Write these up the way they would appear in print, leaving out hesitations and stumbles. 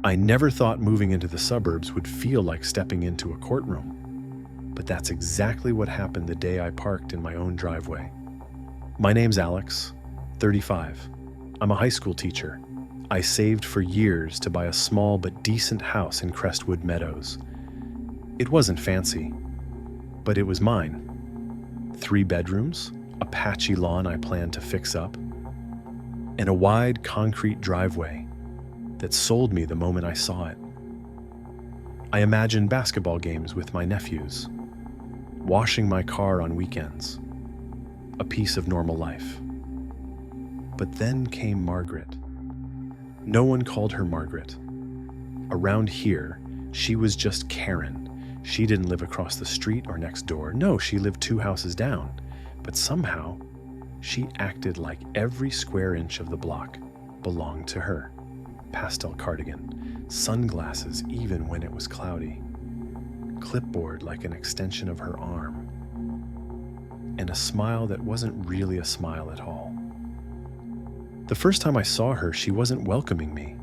I never thought moving into the suburbs would feel like stepping into a courtroom. But that's exactly what happened the day I parked in my own driveway. My name's Alex, 35. I'm a high school teacher. I saved for years to buy a small but decent house in Crestwood Meadows. It wasn't fancy, but it was mine. 3 bedrooms, a patchy lawn I planned to fix up, and a wide concrete driveway that sold me the moment I saw it. I imagined basketball games with my nephews, washing my car on weekends, a piece of normal life. But then came Margaret. No one called her Margaret. Around here, she was just Karen. She didn't live across the street or next door. No, she lived 2 houses down. But somehow, she acted like every square inch of the block belonged to her. Pastel cardigan, sunglasses even when it was cloudy, clipboard like an extension of her arm, and a smile that wasn't really a smile at all. The first time I saw her, she wasn't welcoming me.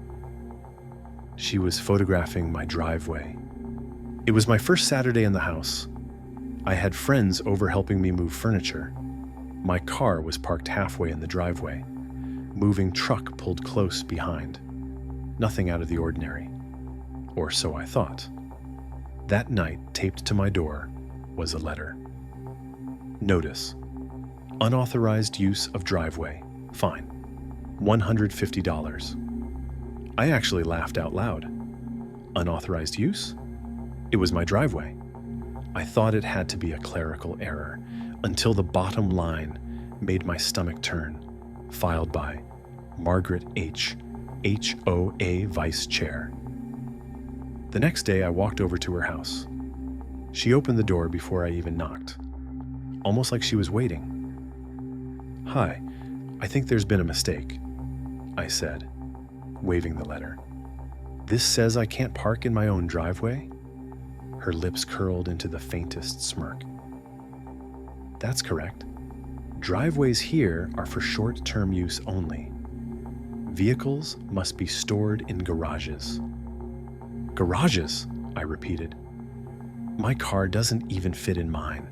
She was photographing my driveway. It was my first Saturday in the house. I had friends over helping me move furniture. My car was parked halfway in the driveway. Moving truck pulled close behind. Nothing out of the ordinary. Or so I thought. That night, taped to my door, was a letter. Notice: unauthorized use of driveway. Fine. $150. I actually laughed out loud. Unauthorized use? It was my driveway. I thought it had to be a clerical error, until the bottom line made my stomach turn. Filed by Margaret H., HOA Vice Chair. The next day, I walked over to her house. She opened the door before I even knocked, almost like she was waiting. "Hi, I think there's been a mistake," I said, waving the letter. "This says I can't park in my own driveway?" Her lips curled into the faintest smirk. "That's correct. Driveways here are for short-term use only. Vehicles must be stored in garages." "Garages?" I repeated. "My car doesn't even fit in mine."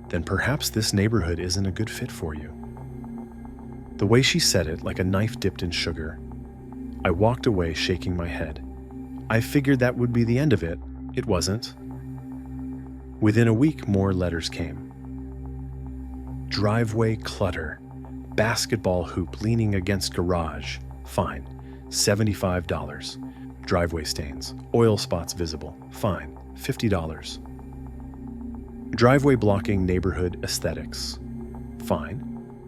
"Then perhaps this neighborhood isn't a good fit for you." The way she said it, like a knife dipped in sugar, I walked away shaking my head. I figured that would be the end of it. It wasn't. Within a week, more letters came. Driveway clutter. Basketball hoop leaning against garage. Fine. $75. Driveway stains. Oil spots visible. Fine. $50. Driveway blocking neighborhood aesthetics. Fine.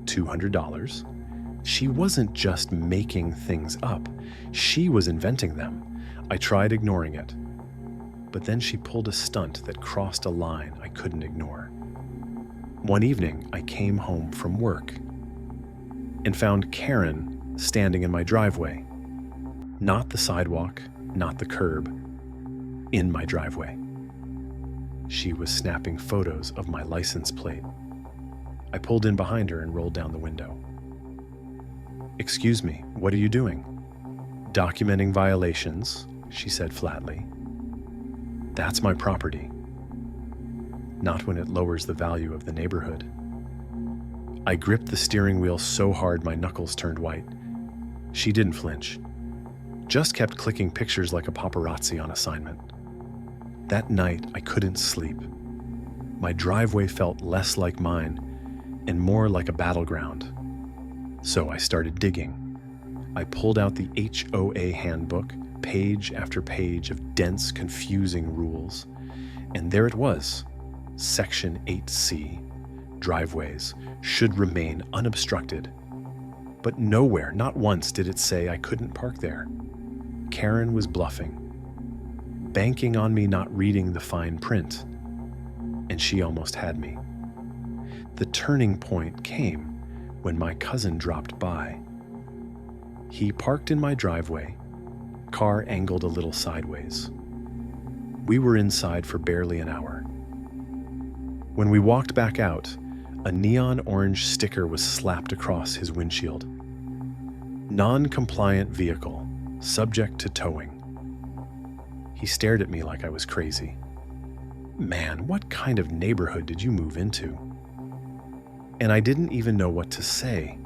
$200. She wasn't just making things up. She was inventing them. I tried ignoring it. But then she pulled a stunt that crossed a line I couldn't ignore. One evening, I came home from work and found Karen standing in my driveway. Not the sidewalk, not the curb, in my driveway. She was snapping photos of my license plate. I pulled in behind her and rolled down the window. "Excuse me, what are you doing?" "Documenting violations," she said flatly. "That's my property." "Not when it lowers the value of the neighborhood." I gripped the steering wheel so hard my knuckles turned white. She didn't flinch, just kept clicking pictures like a paparazzi on assignment. That night, I couldn't sleep. My driveway felt less like mine and more like a battleground. So I started digging. I pulled out the HOA handbook, page after page of dense, confusing rules. And there it was, Section 8C. Driveways should remain unobstructed. But nowhere, not once, did it say I couldn't park there. Karen was bluffing, banking on me not reading the fine print. And she almost had me. The turning point came when my cousin dropped by. He parked in my driveway, car angled a little sideways. We were inside for barely an hour. When we walked back out, a neon orange sticker was slapped across his windshield. Non-compliant vehicle. subject to towing. He stared at me like I was crazy. Man, what kind of neighborhood did you move into? And I didn't even know what to say,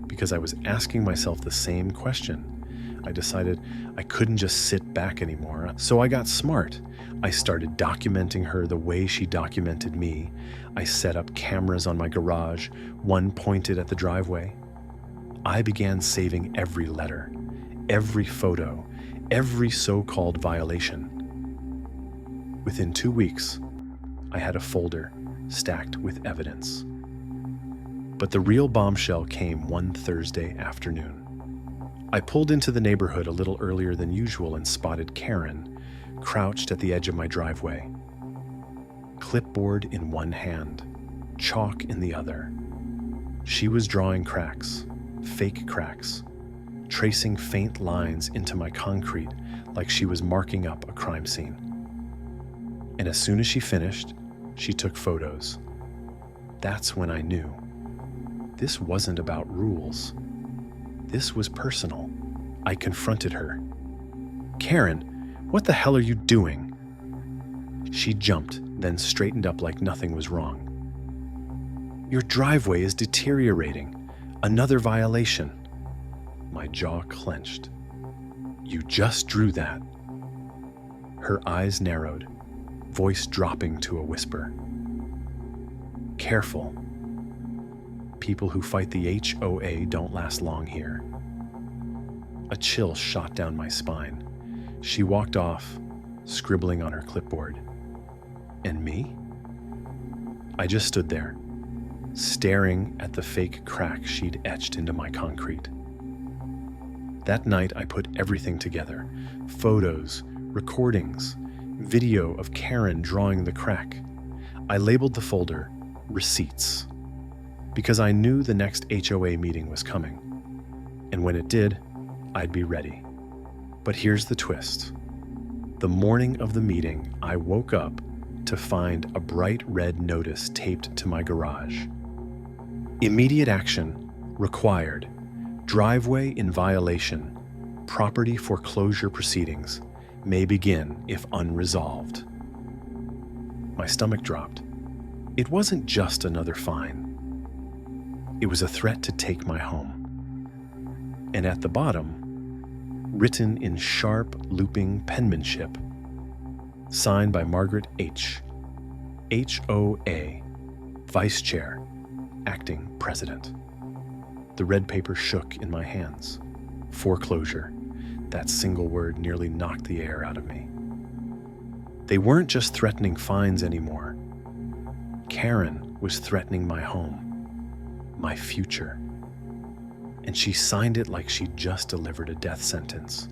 because I was asking myself the same question. I decided I couldn't just sit back anymore, so I got smart. I started documenting her the way she documented me. I set up cameras on my garage, one pointed at the driveway. I began saving every letter, every photo, every so-called violation. Within 2 weeks, I had a folder stacked with evidence. But the real bombshell came one Thursday afternoon. I pulled into the neighborhood a little earlier than usual and spotted Karen, crouched at the edge of my driveway. Clipboard in one hand, chalk in the other. She was drawing cracks, fake cracks, tracing faint lines into my concrete like she was marking up a crime scene. And as soon as she finished, she took photos. That's when I knew. This wasn't about rules. This was personal. I confronted her. "Karen, what the hell are you doing?" She jumped, then straightened up like nothing was wrong. "Your driveway is deteriorating. Another violation." My jaw clenched. "You just drew that." Her eyes narrowed, voice dropping to a whisper. "Careful. People who fight the HOA don't last long here." A chill shot down my spine. She walked off, scribbling on her clipboard. And me? I just stood there, staring at the fake crack she'd etched into my concrete. That night, I put everything together: photos, recordings, video of Karen drawing the crack. I labeled the folder Receipts, because I knew the next HOA meeting was coming. And when it did, I'd be ready. But here's the twist. The morning of the meeting, I woke up to find a bright red notice taped to my garage. Immediate action required. Driveway in violation. Property foreclosure proceedings may begin if unresolved. My stomach dropped. It wasn't just another fine. It was a threat to take my home. And at the bottom, written in sharp, looping penmanship, signed by Margaret H., HOA, Vice Chair, Acting President. The red paper shook in my hands. Foreclosure. That single word nearly knocked the air out of me. They weren't just threatening fines anymore. Karen was threatening my home, my future. And she signed it like she'd just delivered a death sentence.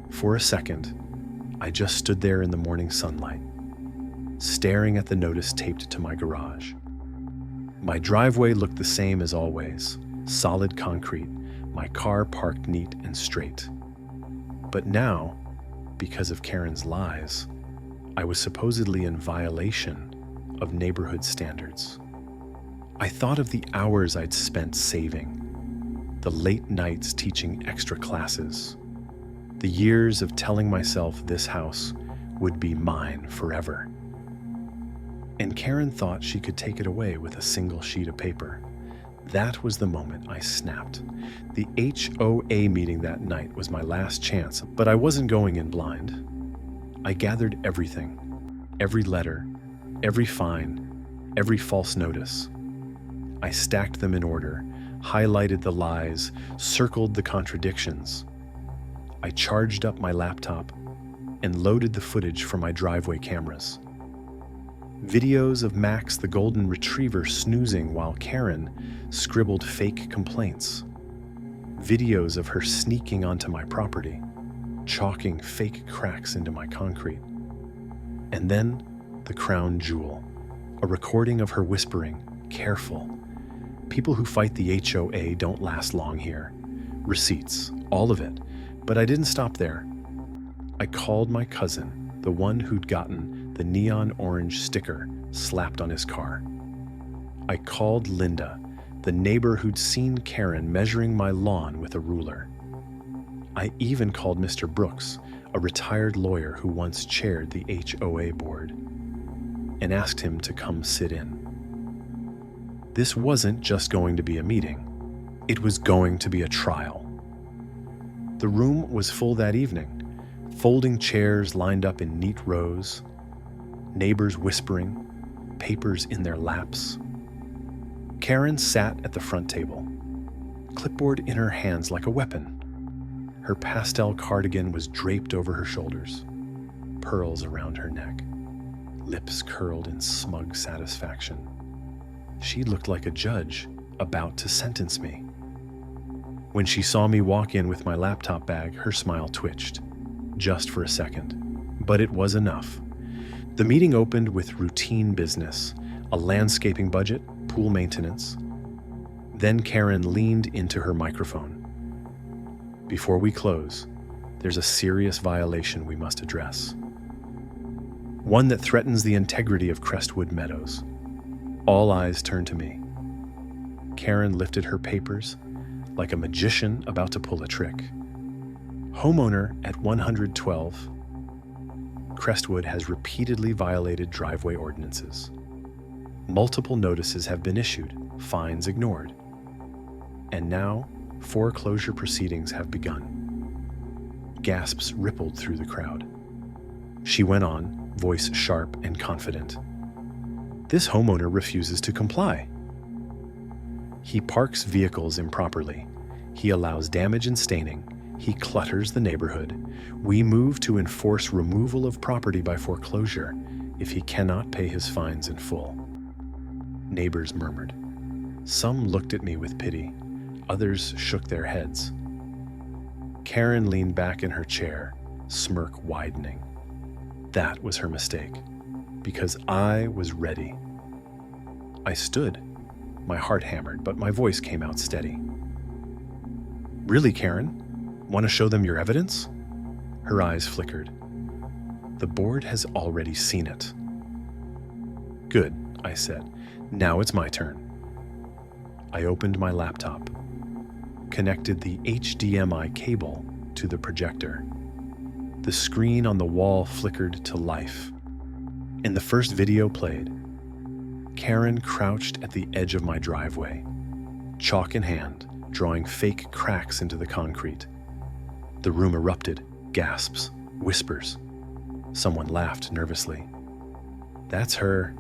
For a second, I just stood there in the morning sunlight, staring at the notice taped to my garage. My driveway looked the same as always, solid concrete, my car parked neat and straight. But now, because of Karen's lies, I was supposedly in violation of neighborhood standards. I thought of the hours I'd spent saving, the late nights teaching extra classes, the years of telling myself this house would be mine forever. And Karen thought she could take it away with a single sheet of paper. That was the moment I snapped. The HOA meeting that night was my last chance, but I wasn't going in blind. I gathered everything, every letter, every fine, every false notice. I stacked them in order, highlighted the lies, circled the contradictions. I charged up my laptop and loaded the footage from my driveway cameras. Videos of Max the golden retriever snoozing while Karen scribbled fake complaints. Videos of her sneaking onto my property, chalking fake cracks into my concrete. And then the crown jewel, a recording of her whispering, "Careful. People who fight the HOA don't last long here." Receipts, all of it. But I didn't stop there. I called my cousin, the one who'd gotten the neon orange sticker slapped on his car. I called Linda, the neighbor who'd seen Karen measuring my lawn with a ruler. I even called Mr. Brooks, a retired lawyer who once chaired the HOA board, and asked him to come sit in. This wasn't just going to be a meeting. It was going to be a trial. The room was full that evening, folding chairs lined up in neat rows, neighbors whispering, papers in their laps. Karen sat at the front table, clipboard in her hands like a weapon. Her pastel cardigan was draped over her shoulders, pearls around her neck, lips curled in smug satisfaction. She looked like a judge about to sentence me. When she saw me walk in with my laptop bag, her smile twitched, just for a second, but it was enough. The meeting opened with routine business, a landscaping budget, pool maintenance. Then Karen leaned into her microphone. Before we close, there's a serious violation we must address. One that threatens the integrity of Crestwood Meadows. All eyes turned to me. Karen lifted her papers like a magician about to pull a trick. Homeowner at 112. Crestwood has repeatedly violated driveway ordinances. Multiple notices have been issued, fines ignored. And now, foreclosure proceedings have begun. Gasps rippled through the crowd. She went on, voice sharp and confident. This homeowner refuses to comply. He parks vehicles improperly. He allows damage and staining. He clutters the neighborhood. We move to enforce removal of property by foreclosure if he cannot pay his fines in full. Neighbors murmured. Some looked at me with pity. Others shook their heads. Karen leaned back in her chair, smirk widening. That was her mistake, because I was ready. I stood, my heart hammered, but my voice came out steady. Really, Karen? Want to show them your evidence? Her eyes flickered. The board has already seen it. Good, I said. Now it's my turn. I opened my laptop, connected the HDMI cable to the projector. The screen on the wall flickered to life, and the first video played. Karen crouched at the edge of my driveway, chalk in hand, drawing fake cracks into the concrete. The room erupted, gasps, whispers. Someone laughed nervously. That's her,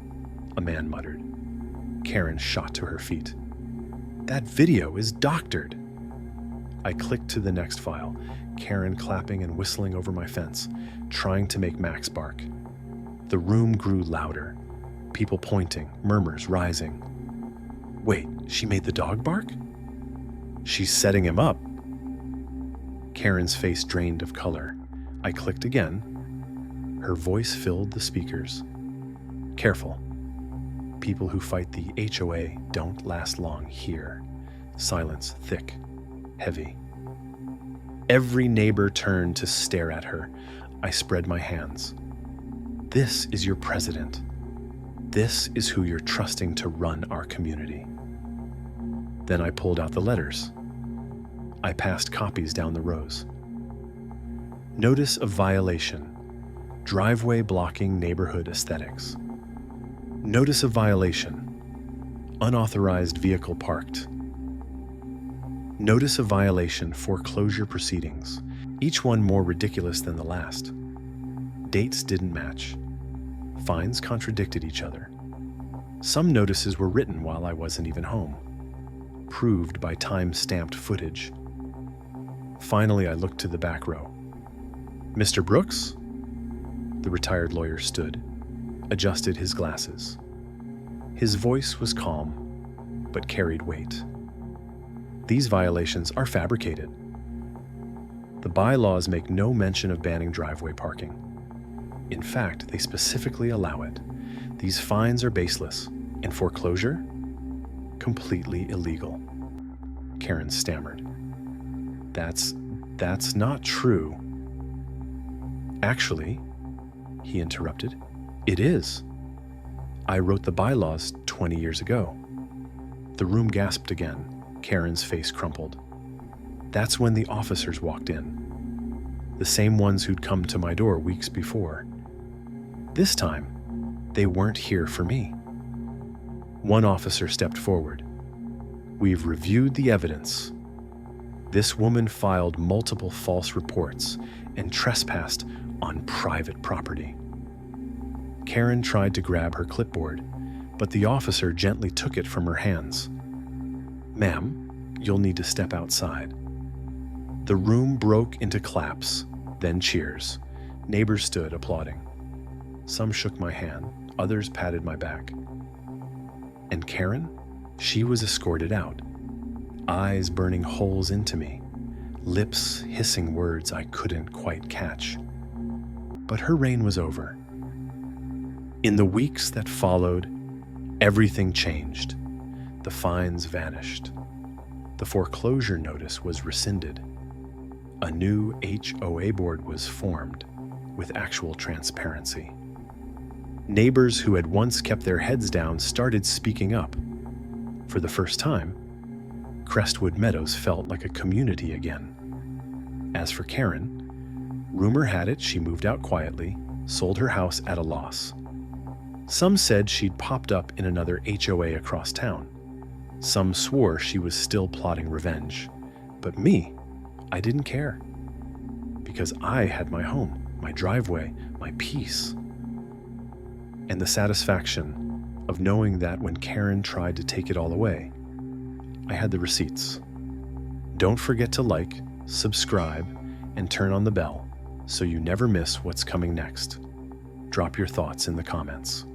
a man muttered. Karen shot to her feet. That video is doctored. I clicked to the next file, Karen clapping and whistling over my fence, trying to make Max bark. The room grew louder, people pointing, murmurs rising. Wait, she made the dog bark? She's setting him up. Karen's face drained of color. I clicked again. Her voice filled the speakers. Careful. People who fight the HOA don't last long here. Silence thick, heavy. Every neighbor turned to stare at her. I spread my hands. This is your president. This is who you're trusting to run our community. Then I pulled out the letters. I passed copies down the rows. Notice of violation. Driveway blocking neighborhood aesthetics. Notice of violation. Unauthorized vehicle parked. Notice of violation, foreclosure proceedings. Each one more ridiculous than the last. Dates didn't match. Fines contradicted each other. Some notices were written while I wasn't even home, proved by time-stamped footage. Finally, I looked to the back row. Mr. Brooks? The retired lawyer stood, adjusted his glasses. His voice was calm, but carried weight. These violations are fabricated. The bylaws make no mention of banning driveway parking. In fact, they specifically allow it. These fines are baseless, and foreclosure? Completely illegal. Karen stammered. That's not true. Actually, he interrupted, it is. I wrote the bylaws 20 years ago. The room gasped again. Karen's face crumpled. That's when the officers walked in, the same ones who'd come to my door weeks before. This time, they weren't here for me. One officer stepped forward. "We've reviewed the evidence. This woman filed multiple false reports and trespassed on private property." Karen tried to grab her clipboard, but the officer gently took it from her hands. "Ma'am, you'll need to step outside." The room broke into claps, then cheers. Neighbors stood applauding. Some shook my hand, others patted my back. And Karen? She was escorted out, eyes burning holes into me, lips hissing words I couldn't quite catch. But her reign was over. In the weeks that followed, everything changed. The fines vanished. The foreclosure notice was rescinded. A new HOA board was formed with actual transparency. Neighbors who had once kept their heads down started speaking up. For the first time, Crestwood Meadows felt like a community again. As for Karen, rumor had it she moved out quietly, sold her house at a loss. Some said she'd popped up in another HOA across town. Some swore she was still plotting revenge. But me, I didn't care. Because I had my home, my driveway, my peace. And the satisfaction of knowing that when Karen tried to take it all away, I had the receipts. Don't forget to like, subscribe, and turn on the bell so you never miss what's coming next. Drop your thoughts in the comments.